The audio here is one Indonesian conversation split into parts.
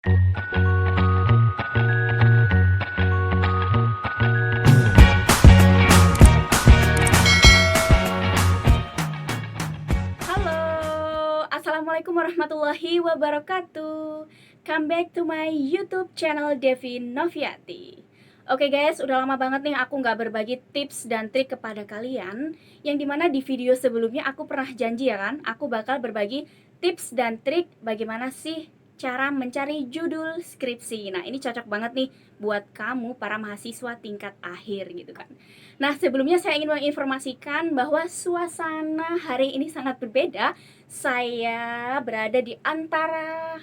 Halo, Assalamualaikum warahmatullahi wabarakatuh. Come back to my YouTube channel Devi Noviati. Oke guys, udah lama banget nih aku nggak berbagi tips dan trik kepada kalian. Yang dimana di video sebelumnya aku pernah janji ya kan, aku bakal berbagi tips dan trik bagaimana sih cara mencari judul skripsi. Nah ini cocok banget nih buat kamu para mahasiswa tingkat akhir gitu kan. Nah sebelumnya saya ingin menginformasikan bahwa suasana hari ini sangat berbeda. Saya berada di antara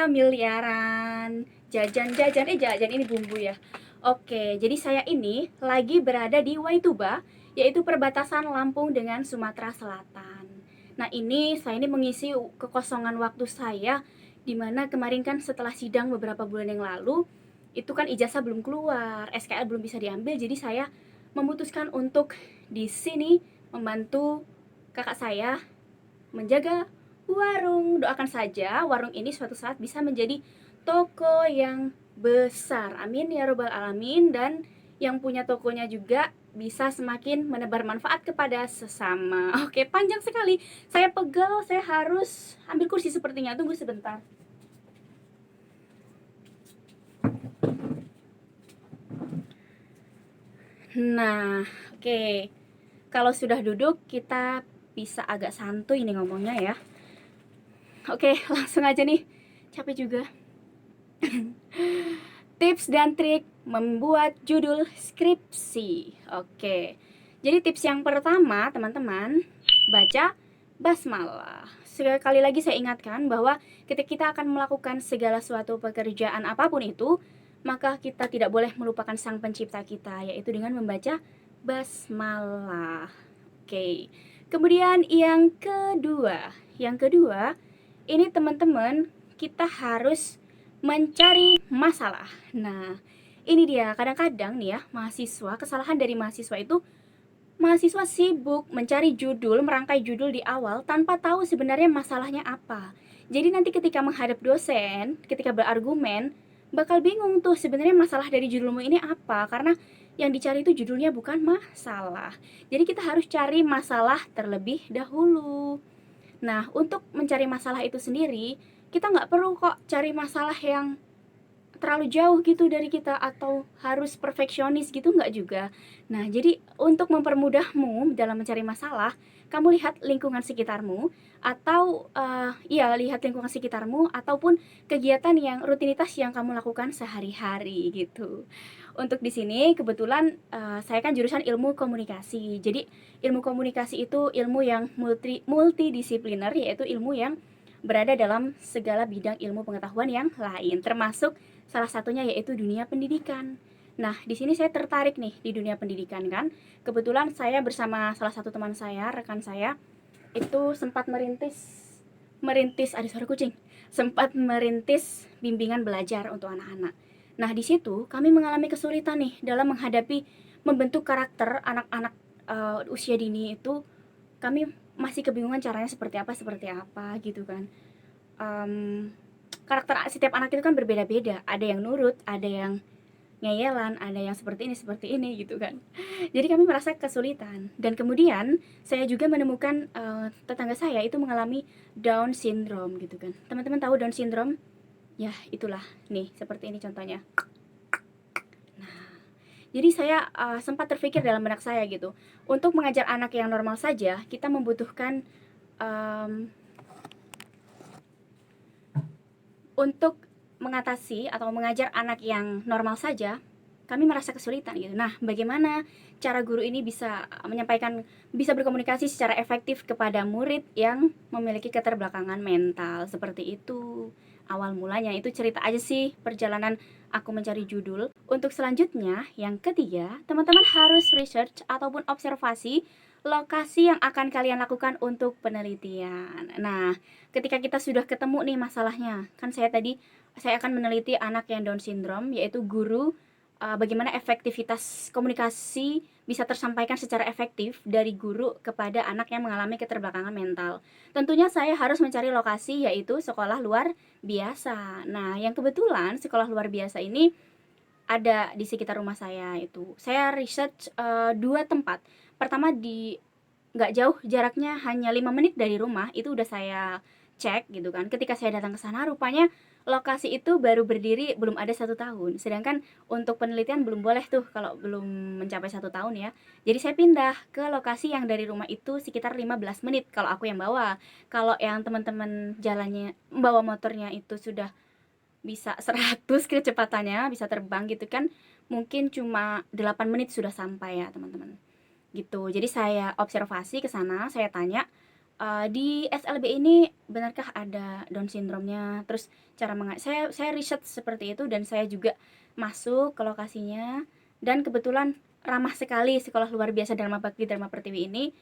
miliaran jajan ini bumbu ya. Oke, jadi saya ini lagi berada di Waituba, yaitu perbatasan Lampung dengan Sumatera Selatan. Nah ini saya ini mengisi kekosongan waktu saya, dimana kemarin kan setelah sidang beberapa bulan yang lalu, itu kan ijazah belum keluar, SKL belum bisa diambil, jadi saya memutuskan untuk di sini membantu kakak saya menjaga warung. Doakan saja warung ini suatu saat bisa menjadi toko yang besar. Amin ya robbal alamin. Dan yang punya tokonya juga bisa semakin menebar manfaat kepada sesama. Oke, panjang sekali. Saya pegal, saya harus ambil kursi sepertinya. Tunggu sebentar. Nah, oke. Kalau sudah duduk, kita bisa agak santuy nih ngomongnya ya. Oke, langsung aja nih. Capek juga. Tips dan trik membuat judul skripsi. Oke. Jadi tips yang pertama, teman-teman, baca basmalah. Sekali lagi saya ingatkan bahwa ketika kita akan melakukan segala suatu pekerjaan apapun itu, maka kita tidak boleh melupakan sang pencipta kita, yaitu dengan membaca basmalah. Oke. Kemudian yang kedua, ini teman-teman, kita harus mencari masalah. Nah, ini dia, kadang-kadang nih ya, kesalahan dari mahasiswa itu, mahasiswa sibuk mencari judul, merangkai judul di awal tanpa tahu sebenarnya masalahnya apa. Jadi nanti ketika menghadap dosen, ketika berargumen, bakal bingung tuh sebenarnya masalah dari judulmu ini apa, karena yang dicari itu judulnya bukan masalah. Jadi kita harus cari masalah terlebih dahulu. Nah, untuk mencari masalah itu sendiri, kita nggak perlu kok cari masalah yang terlalu jauh gitu dari kita atau harus perfeksionis gitu, nggak juga. Nah, jadi untuk mempermudahmu dalam mencari masalah, kamu lihat lingkungan sekitarmu atau lihat lingkungan sekitarmu ataupun kegiatan yang rutinitas yang kamu lakukan sehari-hari gitu. Untuk di sini kebetulan saya kan jurusan ilmu komunikasi. Jadi ilmu komunikasi itu ilmu yang multidisipliner, yaitu ilmu yang berada dalam segala bidang ilmu pengetahuan yang lain, termasuk salah satunya yaitu dunia pendidikan. Nah, di sini saya tertarik nih di dunia pendidikan kan. Kebetulan saya bersama salah satu teman saya, rekan saya, itu sempat merintis ada suara kucing. Sempat merintis bimbingan belajar untuk anak-anak. Nah, di situ kami mengalami kesulitan nih dalam menghadapi membentuk karakter anak-anak usia dini itu. Kami masih kebingungan caranya seperti apa gitu kan. Um, Karakter setiap anak itu kan berbeda-beda, ada yang nurut, ada yang ngeyelan, ada yang seperti ini gitu kan. Jadi kami merasa kesulitan, dan kemudian saya juga menemukan tetangga saya itu mengalami Down syndrome gitu kan. Teman-teman tahu Down syndrome? Ya itulah, nih seperti ini contohnya. Jadi saya sempat terpikir dalam benak saya gitu, untuk mengajar anak yang normal saja kita membutuhkan untuk mengatasi atau mengajar anak yang normal saja, kami merasa kesulitan gitu. Nah, bagaimana cara guru ini bisa berkomunikasi secara efektif kepada murid yang memiliki keterbelakangan mental seperti itu. Awal mulanya itu cerita aja sih perjalanan aku mencari judul. Untuk selanjutnya, yang ketiga, teman-teman harus research ataupun observasi lokasi yang akan kalian lakukan untuk penelitian. Nah, ketika kita sudah ketemu nih masalahnya, kan saya akan meneliti anak yang Down syndrome, yaitu guru bagaimana efektivitas komunikasi bisa tersampaikan secara efektif dari guru kepada anak yang mengalami keterbelakangan mental. Tentunya saya harus mencari lokasi, yaitu sekolah luar biasa. Nah, yang kebetulan sekolah luar biasa ini ada di sekitar rumah saya itu. Saya research 2 tempat. Pertama di nggak jauh, jaraknya hanya 5 menit dari rumah, itu udah saya cek gitu kan. Ketika saya datang ke sana, rupanya lokasi itu baru berdiri belum ada 1 tahun. Sedangkan untuk penelitian belum boleh tuh kalau belum mencapai 1 tahun ya. Jadi saya pindah ke lokasi yang dari rumah itu sekitar 15 menit kalau aku yang bawa. Kalau yang teman-teman jalannya bawa motornya itu sudah bisa 100 kecepatannya, bisa terbang gitu kan, mungkin cuma 8 menit sudah sampai ya teman-teman gitu. Jadi saya observasi ke sana, saya tanya, di SLB ini benarkah ada Down syndrome-nya? Terus cara saya riset seperti itu, dan saya juga masuk ke lokasinya, dan kebetulan ramah sekali sekolah luar biasa Dharma Bakti Dharma Pertiwi ini.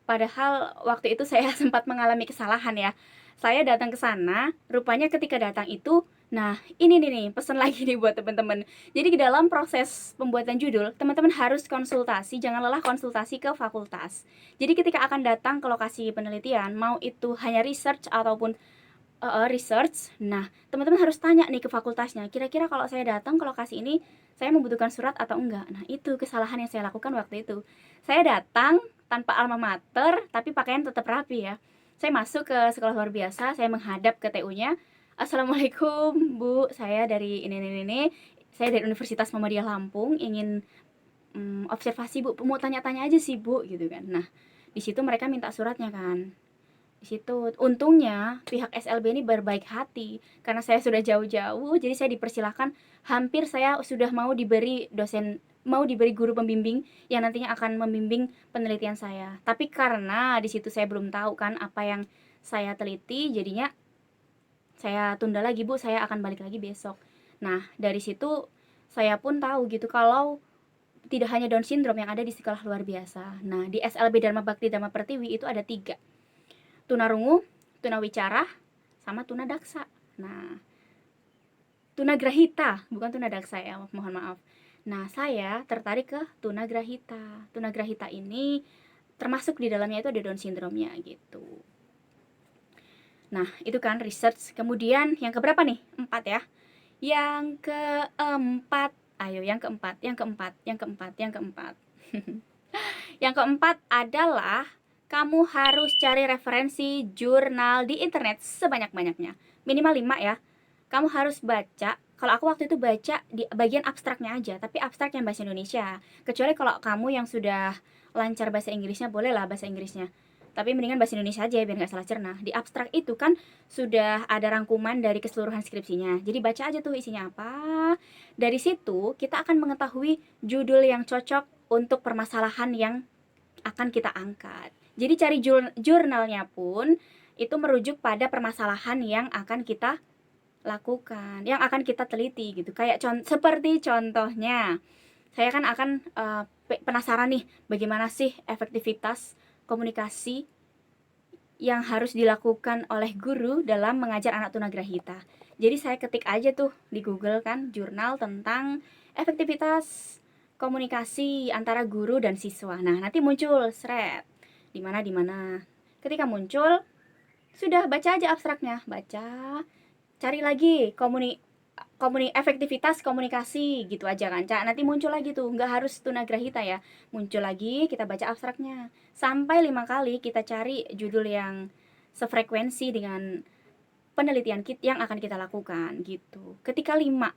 Padahal waktu itu saya sempat mengalami kesalahan ya. Saya datang ke sana, rupanya ketika datang itu, nah ini nih pesan lagi nih buat teman-teman. Jadi di dalam proses pembuatan judul, teman-teman harus konsultasi, jangan lelah konsultasi ke fakultas. Jadi ketika akan datang ke lokasi penelitian, mau itu hanya research ataupun research, nah teman-teman harus tanya nih ke fakultasnya, kira-kira kalau saya datang ke lokasi ini, saya membutuhkan surat atau enggak. Nah itu kesalahan yang saya lakukan waktu itu. Saya datang tanpa alma mater, tapi pakaian tetap rapi ya. Saya masuk ke sekolah luar biasa, saya menghadap ke TU-nya. Assalamualaikum Bu, saya dari ini. Saya dari Universitas Muhammadiyah Lampung, ingin observasi Bu, mau tanya-tanya aja sih Bu, gitu kan. Nah, di situ mereka minta suratnya kan. Di situ untungnya pihak SLB ini berbaik hati, karena saya sudah jauh-jauh, jadi saya dipersilahkan. Hampir saya sudah mau diberi guru pembimbing yang nantinya akan membimbing penelitian saya. Tapi karena di situ saya belum tahu kan apa yang saya teliti, jadinya saya tunda lagi Bu, saya akan balik lagi besok. Nah dari situ saya pun tahu gitu kalau tidak hanya Down syndrome yang ada di sekolah luar biasa. Nah di SLB Dharma Bakti Dharma Pertiwi itu ada 3, tunarungu, tunawicara, sama tunadaksa. Nah tunagrahita, bukan tunadaksa ya, mohon maaf. Nah saya tertarik ke tunagrahita. Tunagrahita ini termasuk di dalamnya itu ada Down syndrome-nya gitu. Nah itu kan research. Kemudian yang keberapa nih? 4 ya. Yang keempat, ayo yang keempat. Yang keempat adalah kamu harus cari referensi jurnal di internet sebanyak-banyaknya. Minimal 5 ya. Kamu harus baca. Kalau aku waktu itu baca di bagian abstraknya aja, tapi abstrak yang bahasa Indonesia. Kecuali kalau kamu yang sudah lancar bahasa Inggrisnya, bolehlah bahasa Inggrisnya. Tapi mendingan bahasa Indonesia aja biar nggak salah cerna. Di abstrak itu kan sudah ada rangkuman dari keseluruhan skripsinya. Jadi baca aja tuh isinya apa. Dari situ kita akan mengetahui judul yang cocok untuk permasalahan yang akan kita angkat. Jadi cari jurnalnya pun itu merujuk pada permasalahan yang akan kita lakukan, yang akan kita teliti gitu. Kayak seperti contohnya, saya kan akan penasaran nih, bagaimana sih efektivitas komunikasi yang harus dilakukan oleh guru dalam mengajar anak tunagrahita. Jadi saya ketik aja tuh di Google kan, jurnal tentang efektivitas komunikasi antara guru dan siswa. Nah, nanti muncul seret. Di mana. Ketika muncul, sudah baca aja abstraknya, baca, cari lagi efektivitas komunikasi gitu aja kan. Nanti muncul lagi tuh, nggak harus tunagrahita ya. Muncul lagi, kita baca abstraknya. Sampai 5 kali kita cari judul yang sefrekuensi dengan penelitian yang akan kita lakukan gitu. Ketika 5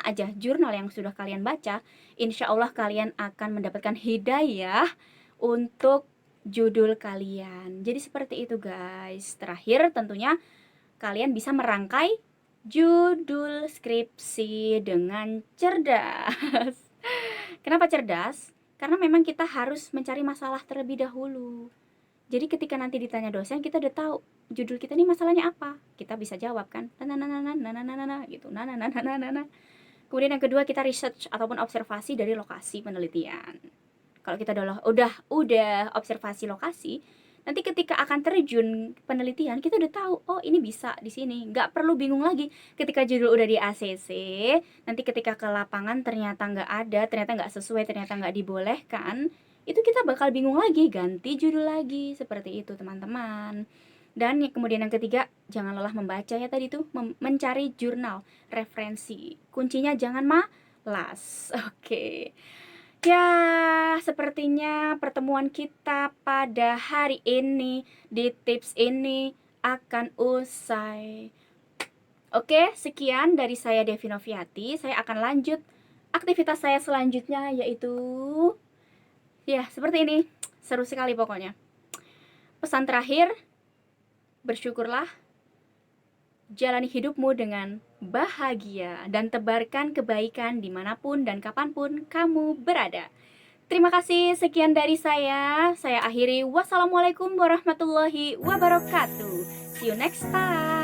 aja jurnal yang sudah kalian baca, insya Allah kalian akan mendapatkan hidayah untuk judul kalian. Jadi seperti itu guys. Terakhir tentunya kalian bisa merangkai judul skripsi dengan cerdas. Kenapa cerdas? Karena memang kita harus mencari masalah terlebih dahulu. Jadi ketika nanti ditanya dosen, kita udah tahu judul kita nih masalahnya apa. Kita bisa jawab kan. Gitu. Kemudian yang kedua, kita research ataupun observasi dari lokasi penelitian. Kalau kita udah observasi lokasi, Nanti ketika akan terjun penelitian, kita udah tahu, oh ini bisa di sini. Nggak perlu bingung lagi ketika judul udah di ACC, nanti ketika ke lapangan ternyata nggak ada, ternyata nggak sesuai, ternyata nggak dibolehkan, itu kita bakal bingung lagi, ganti judul lagi. Seperti itu teman-teman. Dan kemudian yang ketiga, jangan lelah membaca ya tadi tuh, mencari jurnal, referensi. Kuncinya jangan malas. Oke. Ya, sepertinya pertemuan kita pada hari ini di tips ini akan usai. Oke, sekian dari saya Devi Noviati. Saya akan lanjut aktivitas saya selanjutnya, yaitu ya seperti ini. Seru sekali pokoknya. Pesan terakhir, bersyukurlah, jalani hidupmu dengan bahagia, dan tebarkan kebaikan dimanapun dan kapanpun kamu berada. Terima kasih, sekian dari saya. Saya akhiri, wassalamualaikum warahmatullahi wabarakatuh. See you next time.